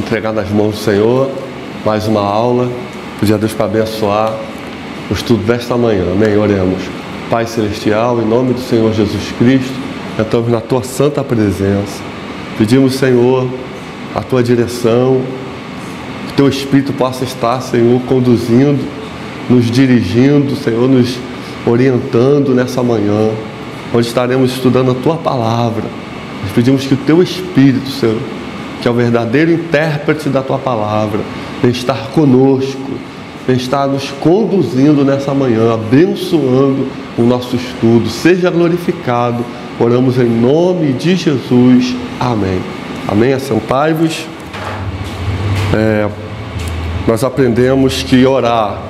entregar nas mãos do Senhor mais uma aula. Pedir a Deus para abençoar o estudo desta manhã. Amém? Oremos. Pai Celestial, em nome do Senhor Jesus Cristo, entramos na Tua santa presença. Pedimos, Senhor, a Tua direção, que Teu Espírito possa estar, Senhor, conduzindo, nos dirigindo, Senhor, nos orientando nessa manhã, onde estaremos estudando a Tua Palavra. Nós pedimos que o Teu Espírito, Senhor, que é o verdadeiro intérprete da Tua Palavra, venha estar conosco, venha estar nos conduzindo nessa manhã, abençoando o nosso estudo. Seja glorificado. Oramos em nome de Jesus. Amém. Amém. Assentai-vos. Nós aprendemos que orar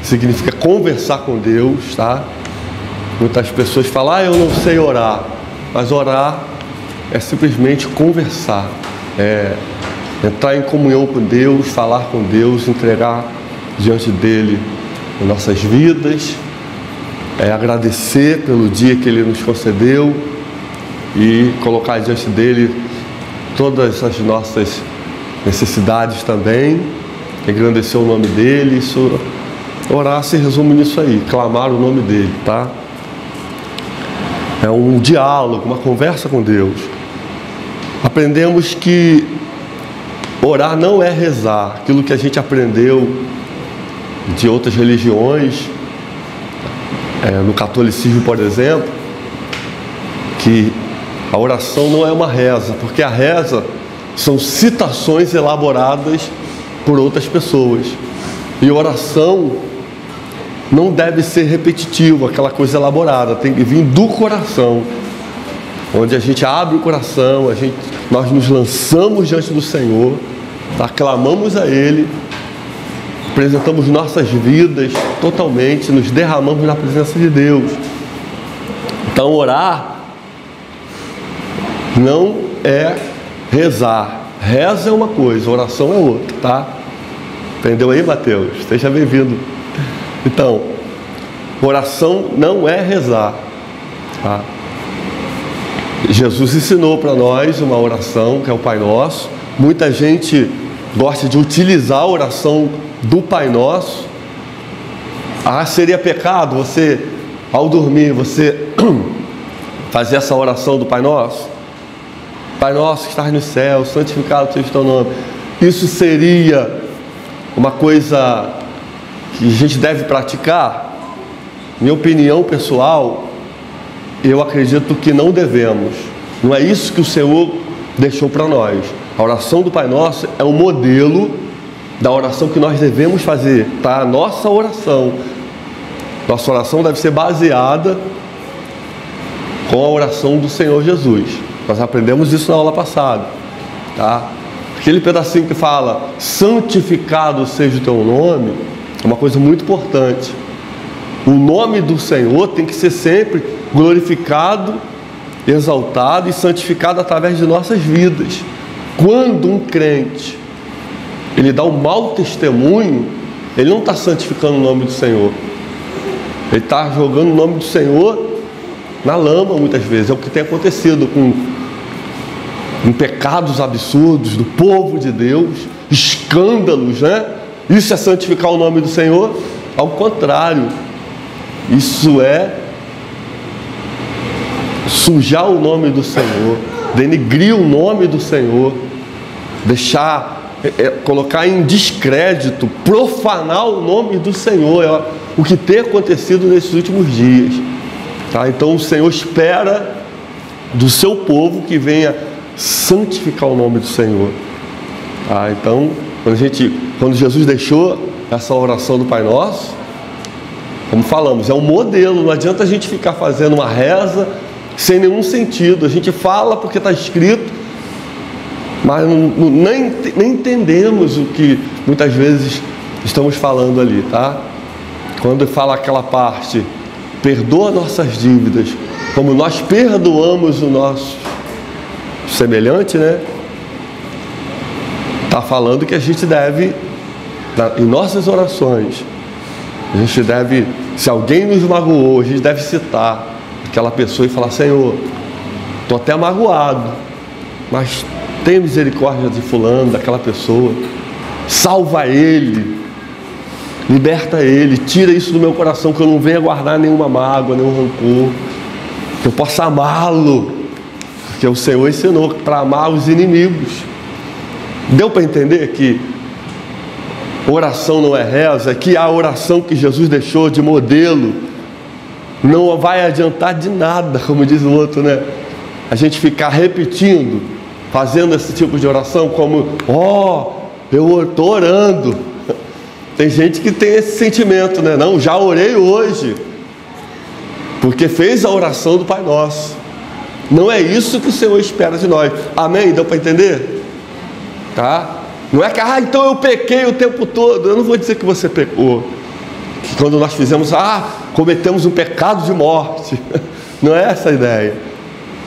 significa conversar com Deus, tá? Muitas pessoas falam, eu não sei orar. Mas orar é simplesmente conversar. Entrar em comunhão com Deus, falar com Deus, entregar diante dele as nossas vidas, agradecer pelo dia que ele nos concedeu e colocar diante dele todas as nossas necessidades também, engrandecer o nome dele. Orar se resume nisso aí, clamar o nome dele, tá? É um diálogo, uma conversa com Deus. Aprendemos que orar não é rezar. Aquilo que a gente aprendeu de outras religiões, no catolicismo, por exemplo, que a oração não é uma reza, porque a reza são citações elaboradas por outras pessoas. E oração não deve ser repetitiva, aquela coisa elaborada, tem que vir do coração, onde a gente abre o coração, nós nos lançamos diante do Senhor, aclamamos a Ele, apresentamos nossas vidas totalmente, nos derramamos na presença de Deus. Então orar não é rezar. Reza é uma coisa, oração é outra, tá? Entendeu aí, Mateus? Seja bem-vindo. Então, oração não é rezar, tá? Jesus ensinou para nós uma oração que é o Pai Nosso. Muita gente gosta de utilizar a oração do Pai Nosso. Seria pecado você, ao dormir, você fazer essa oração do Pai Nosso? Pai Nosso que estás no céu, santificado seja o teu nome. Isso seria uma coisa que a gente deve praticar? Minha opinião pessoal, eu acredito que não devemos. Não é isso que o Senhor deixou para nós. A oração do Pai Nosso é um modelo da oração que nós devemos fazer, tá? A nossa oração deve ser baseada com a oração do Senhor Jesus. Nós aprendemos isso na aula passada, tá? Aquele pedacinho que fala santificado seja o teu nome é uma coisa muito importante. O nome do Senhor tem que ser sempre glorificado, exaltado e santificado através de nossas vidas. Quando um crente ele dá um mau testemunho, ele não está santificando o nome do Senhor, ele está jogando o nome do Senhor na lama muitas vezes. É o que tem acontecido com pecados absurdos do povo de Deus, escândalos, né? Isso é santificar o nome do Senhor? Ao contrário, isso é sujar o nome do Senhor, denegrir o nome do Senhor, colocar em descrédito, profanar o nome do Senhor. É o que tem acontecido nesses últimos dias, tá? Então o Senhor espera do seu povo que venha santificar o nome do Senhor, tá? Então quando Jesus deixou essa oração do Pai Nosso, como falamos, é um modelo. Não adianta a gente ficar fazendo uma reza sem nenhum sentido. A gente fala porque está escrito, mas nem entendemos o que muitas vezes estamos falando ali, tá? Quando fala aquela parte, perdoa nossas dívidas, como nós perdoamos o nosso semelhante, né? Está falando que a gente deve, em nossas orações, a gente deve, se alguém nos magoou, a gente deve citar aquela pessoa e falar: Senhor, estou até magoado, mas Tenha misericórdia de fulano, daquela pessoa. Salva ele. Liberta ele. Tira isso do meu coração, que eu não venha guardar nenhuma mágoa, nenhum rancor. Que eu possa amá-lo. Porque o Senhor ensinou para amar os inimigos. Deu para entender que oração não é reza, que a oração que Jesus deixou de modelo não vai adiantar de nada, como diz o outro, né? A gente ficar repetindo, fazendo esse tipo de oração como, eu estou orando. Tem gente que tem esse sentimento, né? Não, já orei hoje, porque fez a oração do Pai Nosso. Não é isso que o Senhor espera de nós. Amém? Deu para entender? Tá? Não é que, então eu pequei o tempo todo. Eu não vou dizer que você pecou. Que quando nós fizemos, cometemos um pecado de morte. Não é essa a ideia.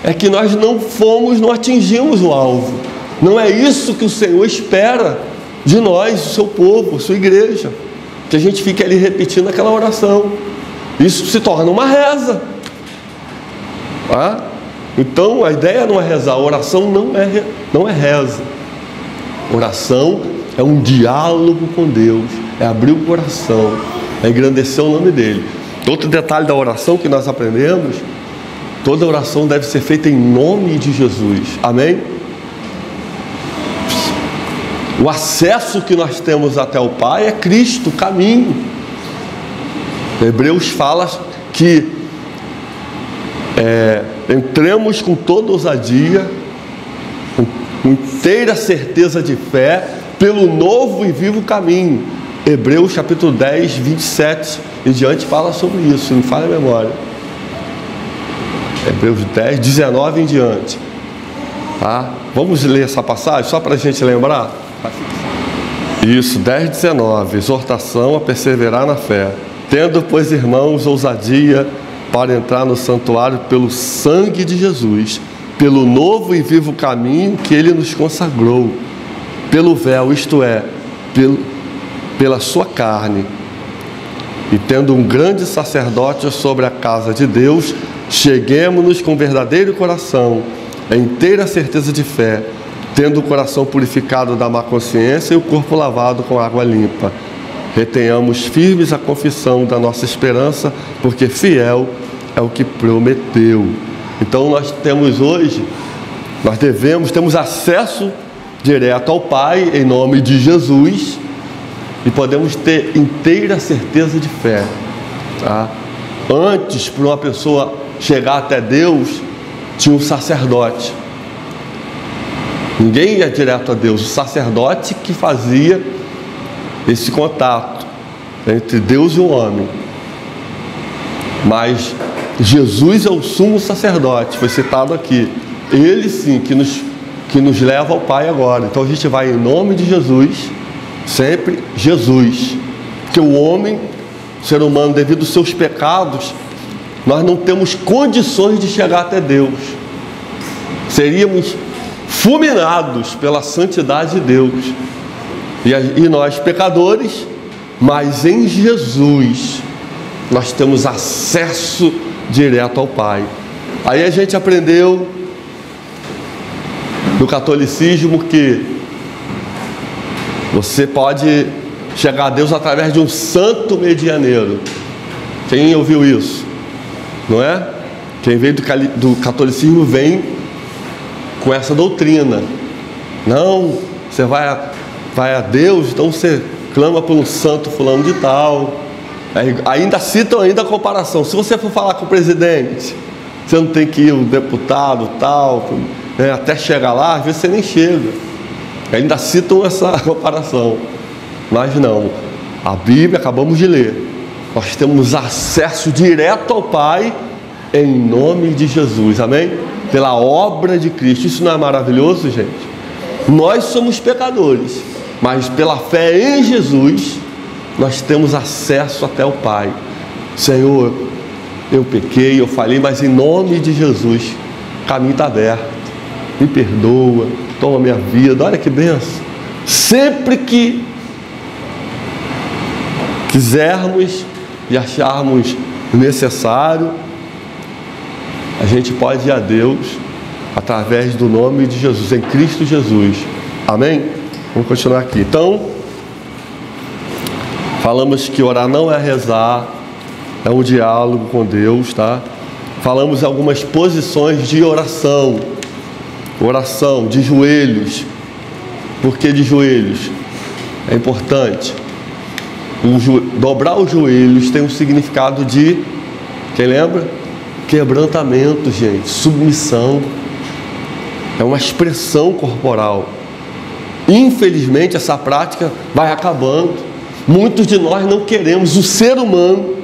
É que nós não atingimos o alvo. Não é isso que o Senhor espera de nós, o seu povo, a sua igreja. Que a gente fique ali repetindo aquela oração. Isso se torna uma reza. Tá? Então a ideia não é rezar. A oração não é reza. Oração é um diálogo com Deus, é abrir o coração, é engrandecer o nome dele. Outro detalhe da oração que nós aprendemos: toda oração deve ser feita em nome de Jesus. Amém? O acesso que nós temos até o Pai é Cristo, o caminho. Hebreus fala que entremos com toda ousadia, com inteira certeza de fé, pelo novo e vivo caminho. Hebreus capítulo 10, 27 e diante fala sobre isso, não falha a memória. Hebreus 10, 19 em diante. Tá? Vamos ler essa passagem só para a gente lembrar? Isso, 10, 19. Exortação a perseverar na fé. Tendo, pois, irmãos, ousadia para entrar no santuário pelo sangue de Jesus, pelo novo e vivo caminho que Ele nos consagrou, pelo véu, isto é, pela sua carne. E tendo um grande sacerdote sobre a casa de Deus, cheguemo-nos com verdadeiro coração, a inteira certeza de fé, tendo o coração purificado da má consciência e o corpo lavado com água limpa. Retenhamos firmes a confissão da nossa esperança, porque fiel é o que prometeu. Então nós temos hoje, temos acesso direto ao Pai em nome de Jesus e podemos ter inteira certeza de fé. Tá? Antes, para uma pessoa chegar até Deus, tinha um sacerdote. Ninguém ia direto a Deus, o sacerdote que fazia esse contato entre Deus e o homem. Mas Jesus é o sumo sacerdote, foi citado aqui. Ele sim que nos leva ao Pai agora. Então a gente vai em nome de Jesus, sempre Jesus. Porque o homem, o ser humano, devido aos seus pecados, nós não temos condições de chegar até Deus. Seríamos fulminados pela santidade de Deus. E nós, pecadores, mas em Jesus nós temos acesso direto ao Pai. Aí a gente aprendeu no catolicismo que você pode chegar a Deus através de um santo medianeiro. Quem ouviu isso? Não é? Quem veio do catolicismo vem com essa doutrina. Não, você vai a Deus, então você clama por um santo fulano de tal. Ainda citam a comparação. Se você for falar com o presidente, você não tem que ir o deputado tal, né, até chegar lá, às vezes você nem chega. Ainda citam essa comparação. Mas não, a Bíblia, acabamos de ler, nós temos acesso direto ao Pai em nome de Jesus, amém? Pela obra de Cristo. Isso não é maravilhoso, gente? Nós somos pecadores, mas pela fé em Jesus nós temos acesso até o Pai. Senhor, eu pequei, eu falhei, mas em nome de Jesus o caminho está aberto. Me perdoa, toma minha vida. Olha que benção. Sempre que quisermos e acharmos necessário, a gente pode ir a Deus através do nome de Jesus, em Cristo Jesus. Amém? Vamos continuar aqui. Então, falamos que orar não é rezar, é um diálogo com Deus, tá? Falamos algumas posições de oração. Oração de joelhos. Por que de joelhos? É importante. Dobrar os joelhos tem um significado de, quem lembra? Quebrantamento, gente, submissão. É uma expressão corporal. Infelizmente essa prática vai acabando. Muitos de nós não queremos. O ser humano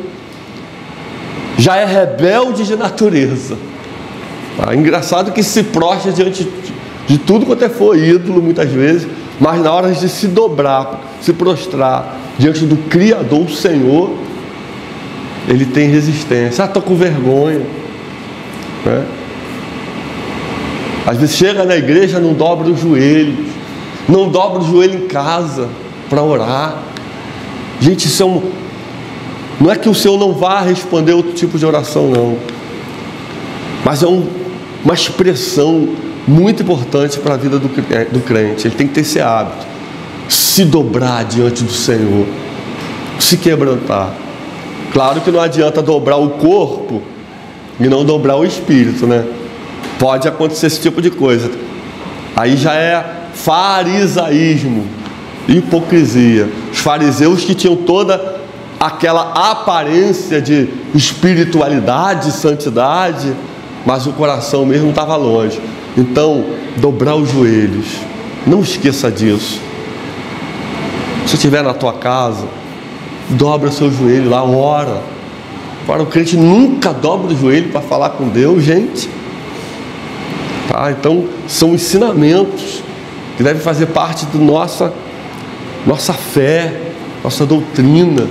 já é rebelde de natureza. Engraçado que se prostra diante de tudo quanto for ídolo muitas vezes, mas na hora de se dobrar, se prostrar diante do Criador, o Senhor, ele tem resistência. Estou com vergonha, né? Às vezes chega na igreja, não dobra os joelhos, não dobra o joelho em casa para orar. Gente, isso não é que o Senhor não vá responder outro tipo de oração, não, mas é uma expressão muito importante para a vida do crente. Ele tem que ter esse hábito, se dobrar diante do Senhor, se quebrantar. Claro que não adianta dobrar o corpo e não dobrar o espírito, né? Pode acontecer esse tipo de coisa. Aí já é farisaísmo, hipocrisia. Os fariseus que tinham toda aquela aparência de espiritualidade, santidade, mas o coração mesmo estava longe. Então, dobrar os joelhos, não esqueça disso. Se estiver na tua casa, dobra seu joelho lá, ora. Para o crente nunca dobra o joelho para falar com Deus, gente. Tá? Então, são ensinamentos que devem fazer parte da nossa fé, nossa doutrina.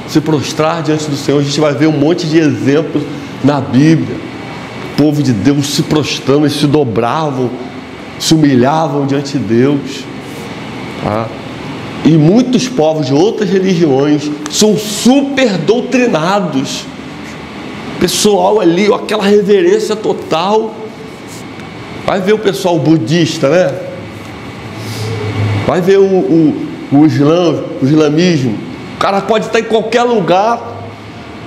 Se prostrar diante do Senhor, a gente vai ver um monte de exemplos na Bíblia. O povo de Deus se prostrando, eles se dobravam, se humilhavam diante de Deus. Tá? E muitos povos de outras religiões são super doutrinados. Pessoal ali, aquela reverência total. Vai ver o pessoal budista, né? Vai ver o islamismo. O cara pode estar em qualquer lugar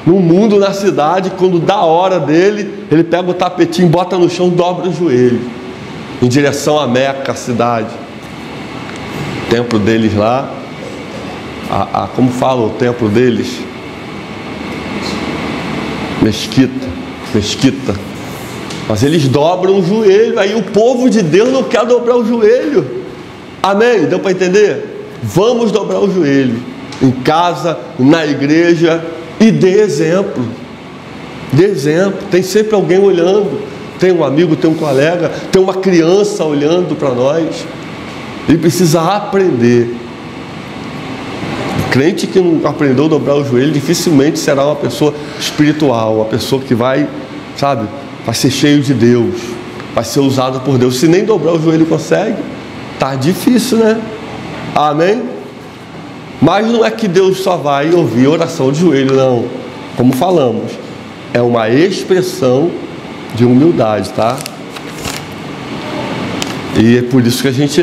no mundo, na cidade, quando dá a hora dele, ele pega o tapetinho, bota no chão, dobra o joelho em direção a Meca, a cidade. O templo deles lá, como fala o templo deles? Mesquita. Mas eles dobram o joelho. Aí o povo de Deus não quer dobrar o joelho. Amém? Deu para entender? Vamos dobrar o joelho em casa, na igreja, e dê exemplo. Dê exemplo. Tem sempre alguém olhando. Tem um amigo, tem um colega, tem uma criança olhando para nós. Ele precisa aprender. O crente que não aprendeu a dobrar o joelho dificilmente será uma pessoa espiritual, uma pessoa que vai, sabe, vai ser cheio de Deus, vai ser usado por Deus. Se nem dobrar o joelho consegue, tá difícil, né? Amém? Mas não é que Deus só vai ouvir oração de joelho, não. Como falamos, é uma expressão de humildade, tá? E é por isso que a gente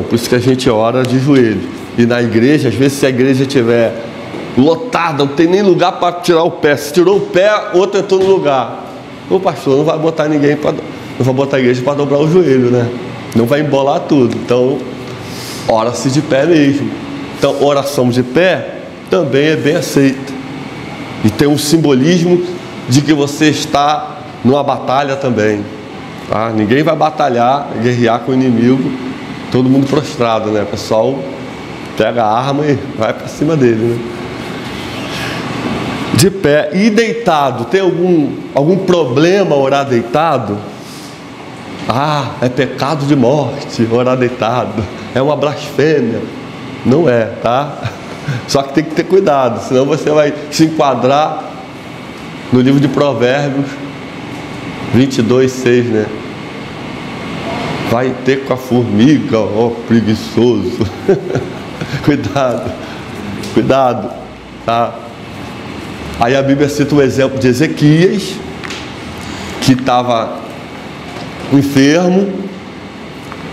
por isso que a gente ora de joelho. E na igreja, às vezes, se a igreja estiver lotada, não tem nem lugar para tirar o pé. Se tirou o pé, outro entrou no lugar. O pastor não vai botar não vai botar a igreja para dobrar o joelho, né? Não vai embolar tudo. Então, ora-se de pé mesmo. Então, oração de pé também é bem aceita. E tem um simbolismo de que você está numa batalha também. Tá? Ninguém vai batalhar, guerrear com o inimigo, todo mundo prostrado, né? O pessoal pega a arma e vai para cima dele, né? De pé. E deitado, tem algum problema orar deitado? É pecado de morte orar deitado, é uma blasfêmia. Não é, tá? Só que tem que ter cuidado, senão você vai se enquadrar no livro de Provérbios 22:6, né? Vai ter com a formiga, ó preguiçoso. Cuidado, tá? Aí a Bíblia cita o exemplo de Ezequias, que estava enfermo,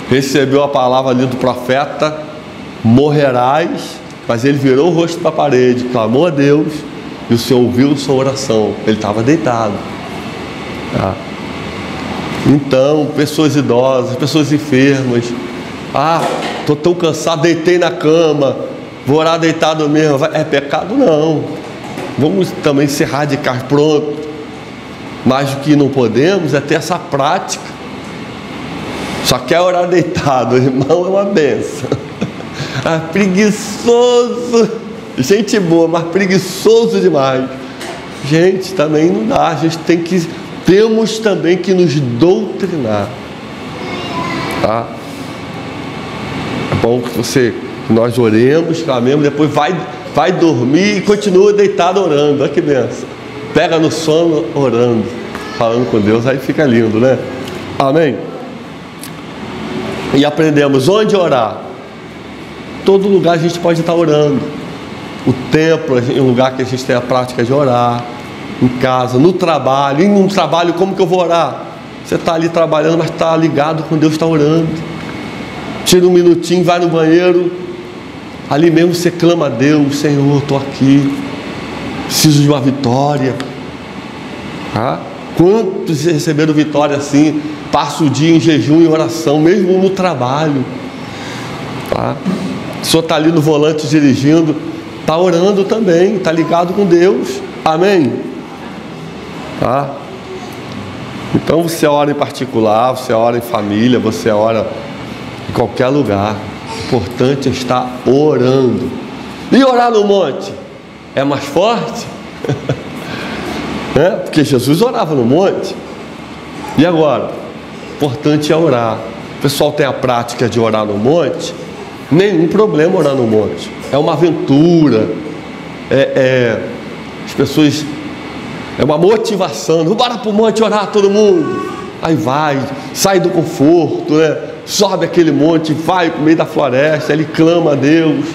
recebeu a palavra ali do profeta, morrerás, mas ele virou o rosto para a parede, clamou a Deus, e o Senhor ouviu sua oração. Ele estava deitado. Tá? Então, pessoas idosas, pessoas enfermas, estou tão cansado, deitei na cama, vou orar deitado mesmo. É pecado? Não. Vamos também ser radicais, pronto. Mas o que não podemos é ter essa prática. Só quer orar deitado, irmão, é uma benção. Preguiçoso, gente boa, mas preguiçoso demais. Gente, também não dá. A gente temos também que nos doutrinar, tá? É bom que nós oremos, clamemos, depois vai dormir e continua deitado orando. Olha que benção. Pega no sono orando, falando com Deus, aí fica lindo, né? Amém? E aprendemos onde orar. Todo lugar a gente pode estar orando. O templo é um lugar que a gente tem a prática de orar. Em casa, no trabalho. E no trabalho, como que eu vou orar? Você está ali trabalhando, mas está ligado com Deus, está orando. Tira um minutinho, vai no banheiro. Ali mesmo você clama a Deus: Senhor, estou aqui, preciso de uma vitória. Quantos receberam vitória assim? Passa o dia em jejum e oração, mesmo no trabalho. O senhor está ali no volante dirigindo, está orando também, está ligado com Deus. Amém? Então você ora em particular, você ora em família, você ora em qualquer lugar. O importante é estar orando. E orar no monte é mais forte? Porque Jesus orava no monte. E agora? O importante é orar. O pessoal tem a prática de orar no monte. Nenhum problema orar no monte. É uma aventura. As pessoas... É uma motivação. Bora para o monte orar todo mundo. Aí vai, sai do conforto, né? Sobe aquele monte, vai para o meio da floresta, ele clama a Deus.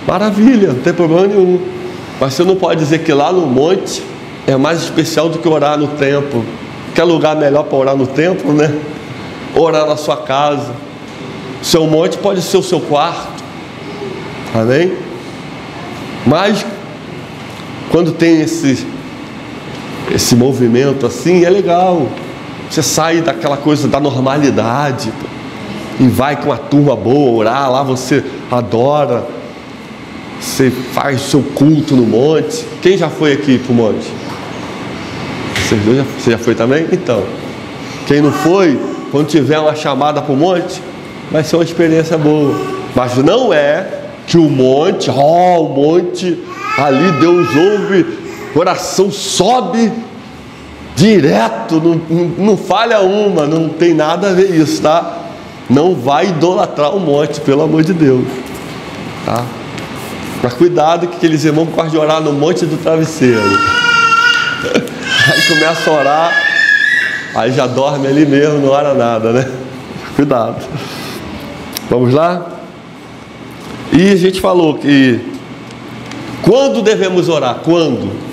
Maravilha, não tem problema nenhum. Mas você não pode dizer que lá no monte é mais especial do que orar no templo. Quer lugar melhor para orar no templo, né? Orar na sua casa. Seu monte pode ser o seu quarto. Amém? Mas quando tem esse movimento assim, é legal. Você sai daquela coisa da normalidade e vai com uma turma boa orar. Lá você adora, você faz seu culto no monte. Quem já foi aqui para o monte? Você já foi também? Então, quem não foi, quando tiver uma chamada para o monte, vai ser uma experiência boa. Mas não é que o monte, ali Deus ouve, coração sobe direto, não falha uma, não tem nada a ver isso, tá? Não vai idolatrar o monte, pelo amor de Deus, tá? Mas cuidado que aqueles irmãos gostam de orar no monte do travesseiro. Aí começa a orar, aí já dorme ali mesmo, não ora nada, né? Cuidado. Vamos lá? E a gente falou que quando devemos orar? Quando?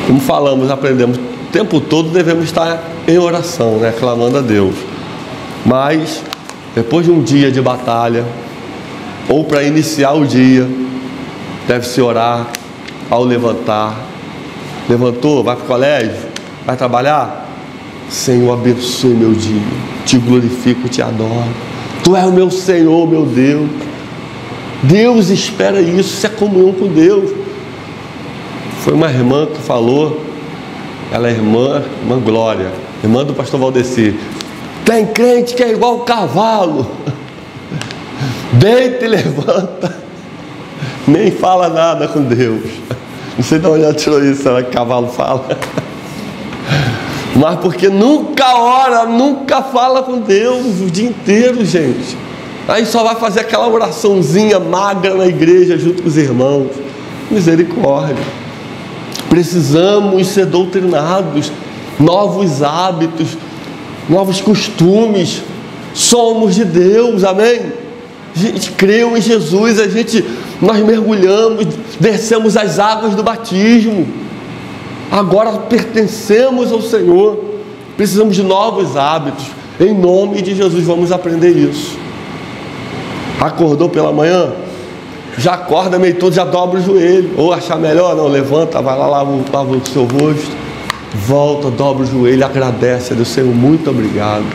Como falamos, aprendemos, o tempo todo devemos estar em oração, né? Clamando a Deus. Mas depois de um dia de batalha, ou para iniciar o dia, deve-se orar ao levantar. Levantou, vai para o colégio, vai trabalhar? Senhor, abençoe meu dia, te glorifico, te adoro. Tu és o meu Senhor, meu Deus. Deus espera isso é comunhão com Deus. Foi uma irmã que falou, ela é irmã Glória, irmã do pastor Valdeci. Tem crente que é igual o cavalo, deita e levanta, nem fala nada com Deus. Não sei de onde ela tirou isso, será que cavalo fala? Mas porque nunca ora, nunca fala com Deus o dia inteiro, gente. Aí só vai fazer aquela oraçãozinha magra na igreja junto com os irmãos. Misericórdia. Precisamos ser doutrinados, novos hábitos, novos costumes. Somos de Deus, amém? A gente creu em Jesus, nós mergulhamos, descemos as águas do batismo. Agora pertencemos ao Senhor. Precisamos de novos hábitos. Em nome de Jesus, vamos aprender isso. Acordou pela manhã? Já acorda meio todo, já dobra o joelho. Ou achar melhor, não, levanta, vai lá, lava o seu rosto. Volta, dobra o joelho, agradece a Deus. Senhor, muito obrigado.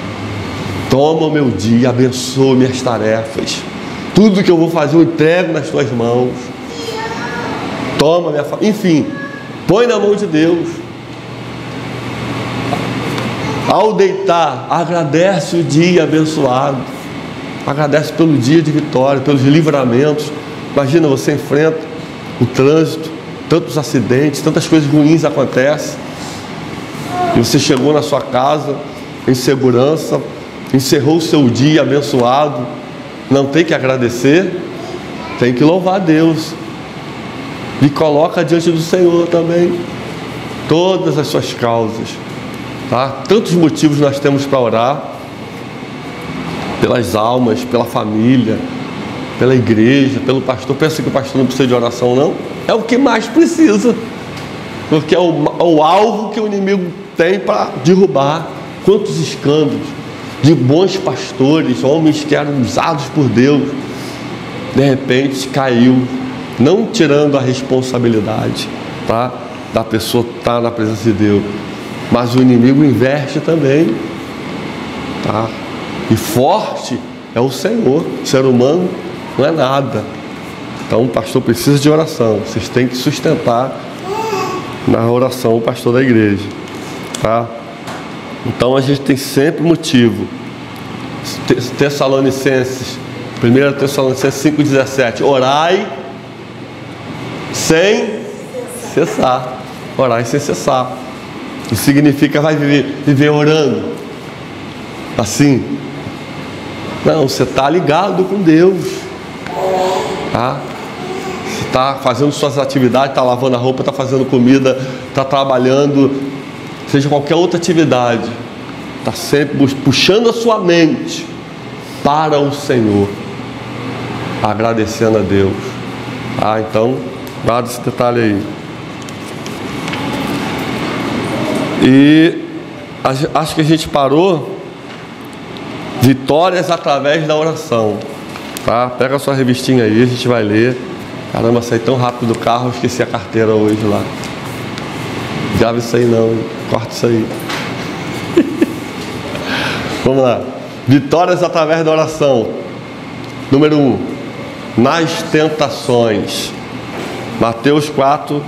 Toma o meu dia, abençoa minhas tarefas. Tudo que eu vou fazer eu entrego nas tuas mãos. Toma minha família. Enfim, põe na mão de Deus. Ao deitar, agradece o dia abençoado. Agradece pelo dia de vitória, pelos livramentos. Imagina, você enfrenta o trânsito, tantos acidentes, tantas coisas ruins acontecem. E você chegou na sua casa em segurança, encerrou o seu dia abençoado. Não tem que agradecer, tem que louvar a Deus. E coloca diante do Senhor também todas as suas causas, tá? Tantos motivos nós temos para orar: pelas almas, pela família, pela igreja, pelo pastor. Pensa que o pastor não precisa de oração, não? É o que mais precisa, porque é o alvo que o inimigo tem para derrubar. Quantos escândalos de bons pastores, homens que eram usados por Deus, de repente caiu, não tirando a responsabilidade, tá, da pessoa estar na presença de Deus, mas o inimigo inverte também, tá? E forte é o Senhor. O ser humano não é nada. Então o pastor precisa de oração. Vocês têm que sustentar na oração o pastor da igreja, tá? Então a gente tem sempre motivo. Tessalonicenses, 1 Tessalonicenses 5,17: orai sem cessar. Orai sem cessar. Isso significa vai viver orando assim? Não, você está ligado com Deus, tá? Você está fazendo suas atividades, está lavando a roupa, está fazendo comida, está trabalhando, seja qualquer outra atividade, está sempre puxando a sua mente para o Senhor, agradecendo a Deus. Então, guarda esse detalhe aí. E acho que a gente parou. Vitórias através da oração, tá? Pega a sua revistinha aí, a gente vai ler. Caramba, saí tão rápido do carro, esqueci a carteira hoje lá. Grava isso aí não, corta isso aí. Vamos lá. Vitórias através da oração. Número 1, nas tentações. Mateus 4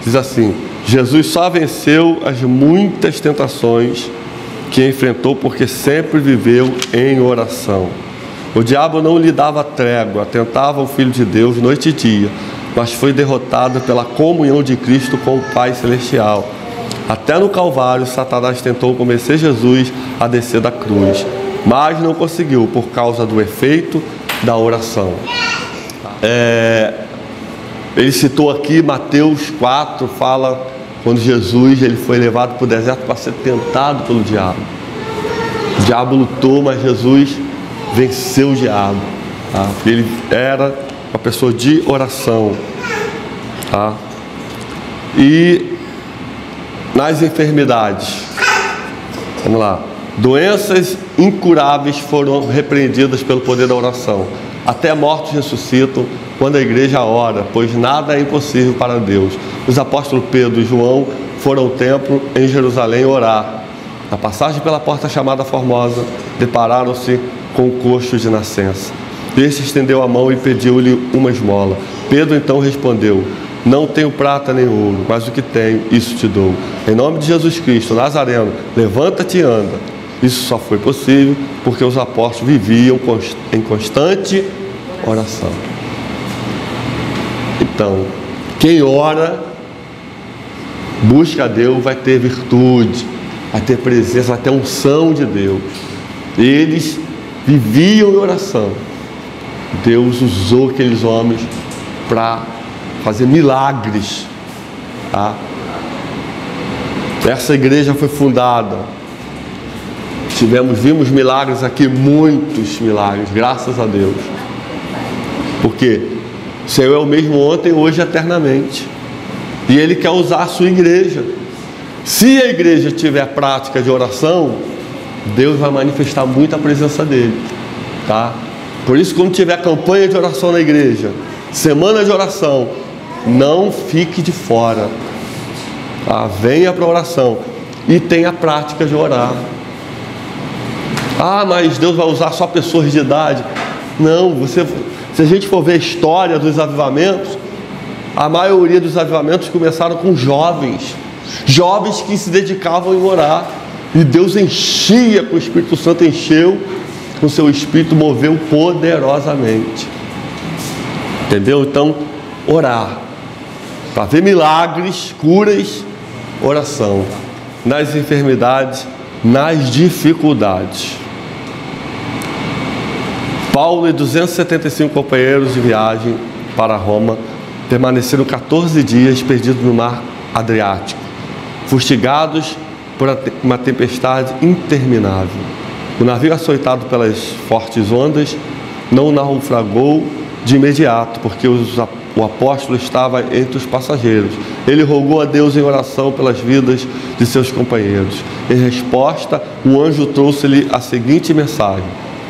diz assim: Jesus só venceu as muitas tentações que enfrentou porque sempre viveu em oração. O diabo não lhe dava trégua, tentava o Filho de Deus noite e dia, mas foi derrotado pela comunhão de Cristo com o Pai Celestial. Até no Calvário, Satanás tentou convencer Jesus a descer da cruz, mas não conseguiu por causa do efeito da oração. Ele citou aqui Mateus 4, fala quando Jesus ele foi levado para o deserto para ser tentado pelo diabo. O diabo lutou, mas Jesus venceu o diabo, tá? Ele era uma pessoa de oração, tá? E nas enfermidades, vamos lá, doenças incuráveis foram repreendidas pelo poder da oração. Até mortos ressuscitam quando a igreja ora, pois nada é impossível para Deus. Os apóstolos Pedro e João foram ao templo em Jerusalém orar. Na passagem pela porta chamada Formosa, depararam-se com o coxo de nascença. Este estendeu a mão e pediu-lhe uma esmola. Pedro então respondeu: não tenho prata nem ouro, mas o que tenho, isso te dou. Em nome de Jesus Cristo, Nazareno, levanta-te e anda. Isso só foi possível porque os apóstolos viviam em constante oração. Então, quem ora, busca a Deus, vai ter virtude, vai ter presença, vai ter unção de Deus. Eles viviam em oração. Deus usou aqueles homens para fazer milagres, tá? Essa igreja foi fundada. Vimos milagres aqui, muitos milagres, graças a Deus. Porque o Senhor é o mesmo ontem, hoje e eternamente. E Ele quer usar a sua igreja. Se a igreja tiver prática de oração, Deus vai manifestar muito a presença dele, tá? Por isso, quando tiver campanha de oração na igreja, semana de oração, não fique de fora, tá? Venha para a oração e tenha a prática de orar. Ah, mas Deus vai usar só pessoas de idade. Não, se a gente for ver a história dos avivamentos, a maioria dos avivamentos começaram com jovens que se dedicavam em orar, e Deus enchia com o Espírito Santo, encheu com o seu Espírito, moveu poderosamente. Entendeu? Então, orar para ver milagres, curas, oração nas enfermidades, nas dificuldades. Paulo e 275 companheiros de viagem para Roma permaneceram 14 dias perdidos no mar Adriático, fustigados por uma tempestade interminável. O navio, açoitado pelas fortes ondas, não naufragou de imediato, porque o apóstolo estava entre os passageiros. Ele rogou a Deus em oração pelas vidas de seus companheiros. Em resposta, o anjo trouxe-lhe a seguinte mensagem: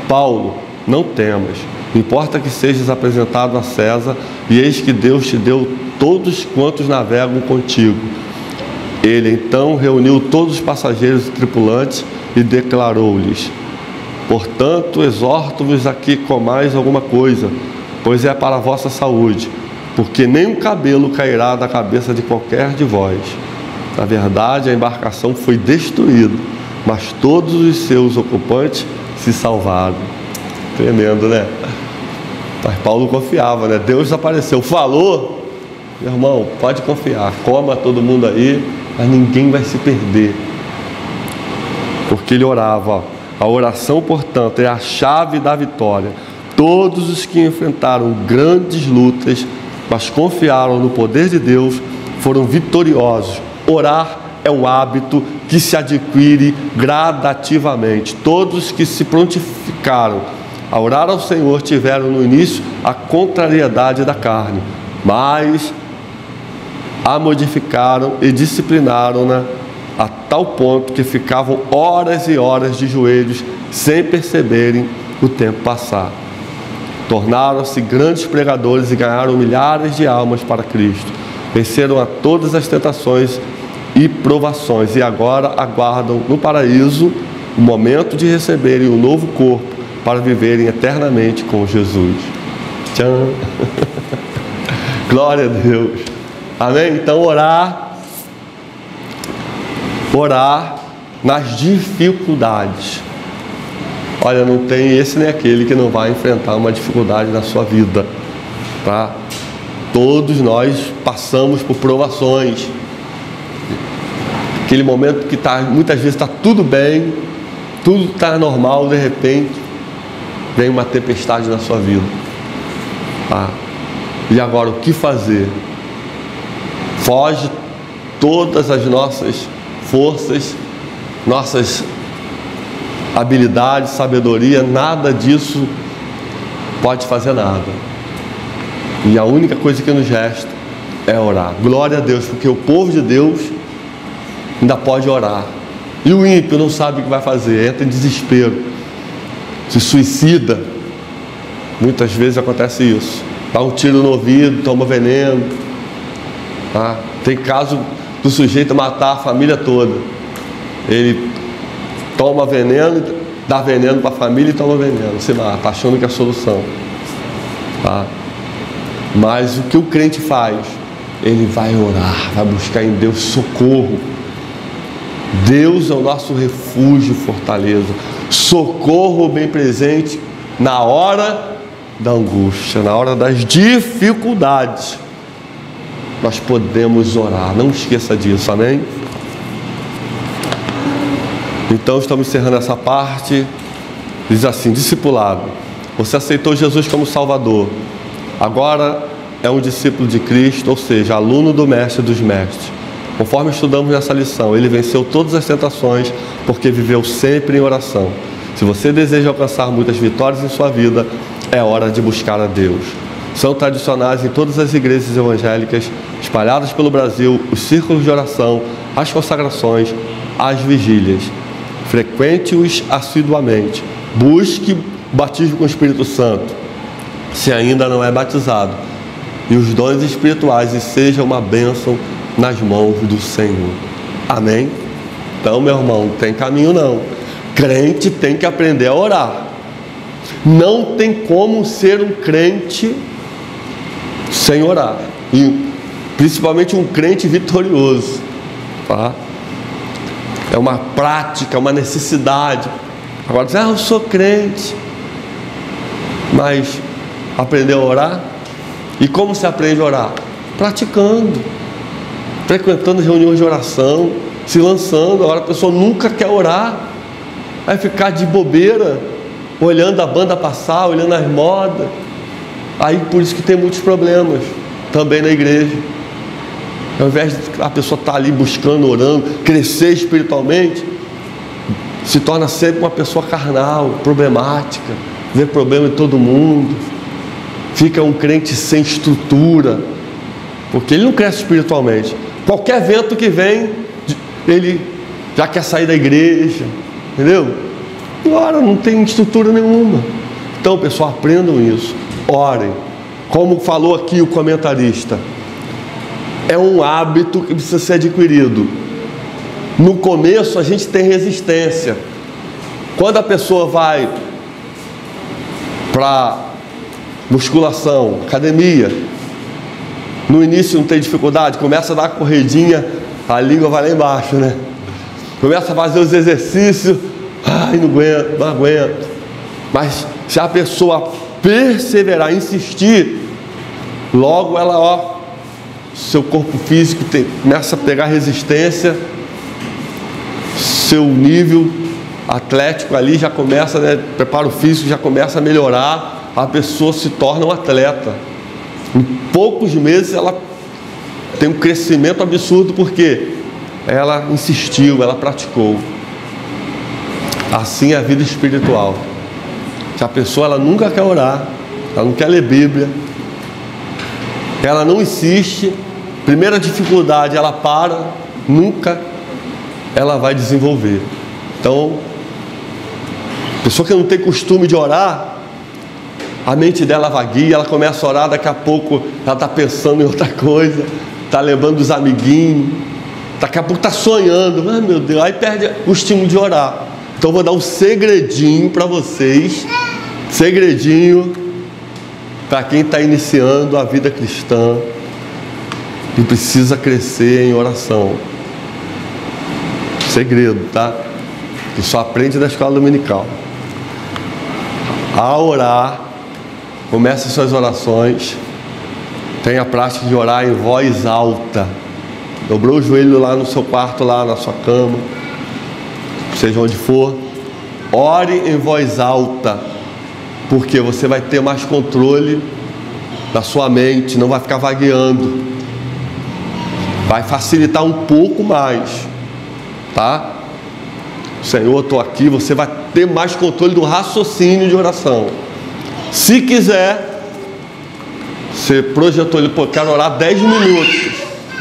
Paulo, não temas, importa que sejas apresentado a César, e eis que Deus te deu todos quantos navegam contigo. Ele então reuniu todos os passageiros e tripulantes e declarou-lhes: portanto, exorto-vos a que comais alguma coisa, pois é para a vossa saúde, porque nem um cabelo cairá da cabeça de qualquer de vós. Na verdade, a embarcação foi destruída, mas todos os seus ocupantes se salvaram. Tremendo, né? Mas Paulo confiava, né? Deus apareceu, falou, meu irmão, pode confiar, coma todo mundo aí, mas ninguém vai se perder. Porque ele orava, ó. A oração, portanto, é a chave da vitória. Todos os que enfrentaram grandes lutas, mas confiaram no poder de Deus, foram vitoriosos. Orar é um hábito que se adquire gradativamente. Todos que se prontificaram a orar ao Senhor tiveram no início a contrariedade da carne, mas a modificaram e disciplinaram-na a tal ponto que ficavam horas e horas de joelhos sem perceberem o tempo passar. Tornaram-se grandes pregadores e ganharam milhares de almas para Cristo. Venceram a todas as tentações e provações e agora aguardam no paraíso o momento de receberem um novo corpo para viverem eternamente com Jesus. Tchan! Glória a Deus! Amém? Então orar nas dificuldades. Olha, não tem esse nem aquele que não vai enfrentar uma dificuldade na sua vida, tá? Todos nós passamos por provações. Aquele momento que muitas vezes está tudo bem, tudo está normal, de repente vem uma tempestade na sua vida, tá? E agora o que fazer? Foge todas as nossas forças, nossas habilidades, sabedoria, nada disso pode fazer nada. E a única coisa que nos resta é orar. Glória a Deus, porque o povo de Deus ainda pode orar. E o ímpio não sabe o que vai fazer, entra em desespero, se suicida. Muitas vezes acontece isso. Dá um tiro no ouvido, toma veneno. Tá? Tem caso do sujeito matar a família toda. Ele toma veneno, dá veneno para a família e toma veneno. Se mata, achando que é a solução. Tá? Mas o que o crente faz? Ele vai orar, vai buscar em Deus socorro. Deus é o nosso refúgio e fortaleza. Socorro bem presente na hora da angústia, na hora das dificuldades. Nós podemos orar, não esqueça disso, amém? Então estamos encerrando essa parte. Diz assim: discipulado, você aceitou Jesus como Salvador, agora é um discípulo de Cristo, ou seja, aluno do Mestre dos Mestres. Conforme estudamos nessa lição, ele venceu todas as tentações porque viveu sempre em oração. Se você deseja alcançar muitas vitórias em sua vida, é hora de buscar a Deus. São tradicionais em todas as igrejas evangélicas espalhadas pelo Brasil os círculos de oração, as consagrações, as vigílias. Frequente-os assiduamente. Busque o batismo com o Espírito Santo, se ainda não é batizado, e os dons espirituais, e seja uma bênção nas mãos do Senhor. Amém? Então, meu irmão, não tem caminho não. Crente tem que aprender a orar. Não tem como ser um crente sem orar, e principalmente um crente vitorioso, tá? É uma prática, uma necessidade. Agora, eu sou crente, mas aprender a orar? E como se aprende a orar? Praticando, frequentando reuniões de oração, se lançando. Agora a pessoa nunca quer orar, vai ficar de bobeira, olhando a banda passar, olhando as modas. Aí por isso que tem muitos problemas também na igreja. Ao invés de a pessoa estar ali buscando, orando, crescer espiritualmente, se torna sempre uma pessoa carnal, problemática, vê problema em todo mundo, fica um crente sem estrutura, porque ele não cresce espiritualmente. Qualquer vento que vem, ele já quer sair da igreja, entendeu? Agora não tem estrutura nenhuma. Então, pessoal, aprendam isso, orem. Como falou aqui o comentarista, é um hábito que precisa ser adquirido. No começo a gente tem resistência. Quando a pessoa vai para musculação, academia, no início não tem dificuldade, começa a dar corridinha, a língua vai lá embaixo, né? Começa a fazer os exercícios, ai, não aguento. Mas se a pessoa perseverar, insistir, logo ela, seu corpo físico começa a pegar resistência, seu nível atlético ali já começa, né, preparo físico já começa a melhorar, a pessoa se torna um atleta. Em poucos meses ela tem um crescimento absurdo, porque ela insistiu, ela praticou. Assim é a vida espiritual. Se a pessoa ela nunca quer orar, ela não quer ler Bíblia, ela não insiste, primeira dificuldade ela para, nunca ela vai desenvolver. Então, pessoa que não tem costume de orar, a mente dela vagueia, ela começa a orar, daqui a pouco ela está pensando em outra coisa, está lembrando dos amiguinhos, daqui a pouco está sonhando, ai meu Deus, aí perde o estímulo de orar. Então eu vou dar um segredinho para vocês, segredinho para quem está iniciando a vida cristã e precisa crescer em oração. Segredo, tá? Que só aprende na escola dominical. A orar, comece suas orações, tenha a prática de orar em voz alta. Dobrou o joelho lá no seu quarto, lá na sua cama, seja onde for, ore em voz alta, porque você vai ter mais controle da sua mente, não vai ficar vagueando, vai facilitar um pouco mais, tá? Senhor, estou aqui, você vai ter mais controle do raciocínio de oração. Se quiser, você projetou ele, pô, quero orar 10 minutos.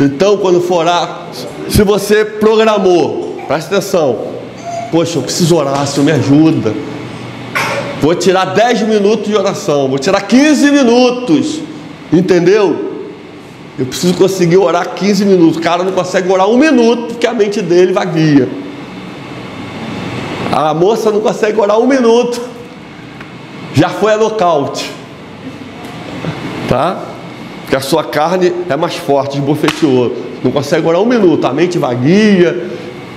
Então, quando for orar, se você programou, presta atenção, poxa, eu preciso orar, Senhor, me ajuda. Vou tirar 10 minutos de oração, vou tirar 15 minutos, entendeu? Eu preciso conseguir orar 15 minutos. O cara não consegue orar 1 minuto, porque a mente dele vagueia. A moça não consegue orar 1 minuto, já foi a nocaute, tá? Porque a sua carne é mais forte, esbofeteou. Não consegue orar 1 minuto, a mente vagueia,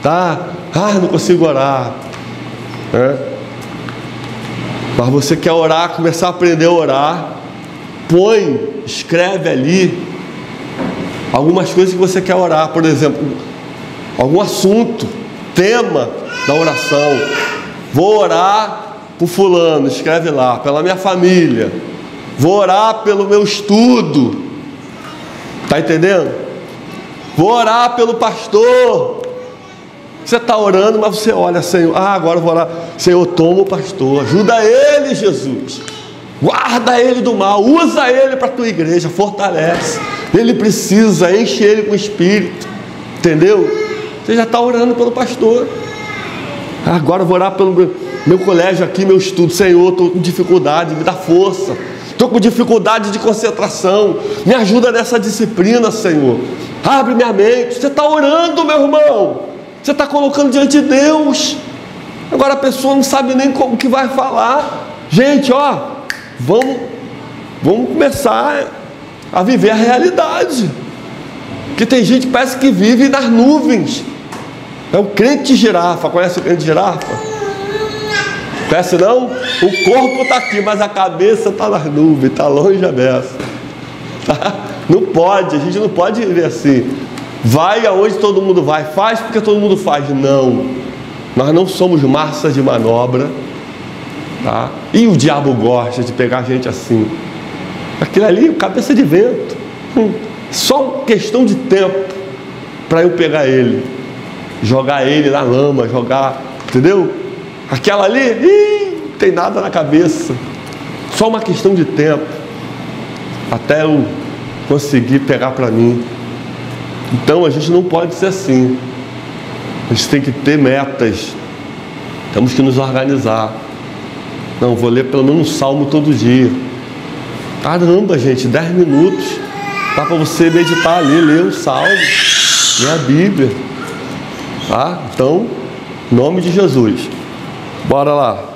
tá? Ah, não consigo orar, né? Mas você quer orar, começar a aprender a orar, escreve ali algumas coisas que você quer orar, por exemplo, algum assunto, tema da oração. Vou orar por fulano, escreve lá, pela minha família. Vou orar pelo meu estudo, tá entendendo? Vou orar pelo pastor. Você está orando, mas você olha, Senhor, agora eu vou orar, Senhor, toma o pastor, ajuda ele, Jesus. Guarda ele do mal, usa ele para a tua igreja, fortalece. Ele precisa, enche ele com o Espírito, entendeu? Você já está orando pelo pastor. Agora eu vou orar pelo meu colégio aqui, meu estudo. Senhor, estou com dificuldade, me dá força. Estou com dificuldade de concentração. Me ajuda nessa disciplina, Senhor. Abre minha mente. Você está orando, meu irmão. Você está colocando diante de Deus. Agora a pessoa não sabe nem como que vai falar. Gente, ó, vamos começar a viver a realidade. Porque tem gente que parece que vive nas nuvens. É o crente de girafa. Conhece o crente de girafa? Conhece não? O corpo está aqui, mas a cabeça está nas nuvens, está longe a beça. Tá? Não pode, a gente não pode viver assim. Vai aonde todo mundo vai, faz porque todo mundo faz. Não, nós não somos massa de manobra, tá? E o diabo gosta de pegar a gente assim. Aquilo ali, cabeça de vento. Só questão de tempo para eu pegar ele, jogar ele na lama, jogar, entendeu? Aquela ali, não tem nada na cabeça. Só uma questão de tempo até eu conseguir pegar para mim. Então a gente não pode ser assim. A gente tem que ter metas. Temos que nos organizar. Não, vou ler pelo menos um salmo todo dia. Caramba, gente, 10 minutos. Dá para você meditar ali, ler um salmo, ler a Bíblia. Tá? Então, em nome de Jesus. Bora lá.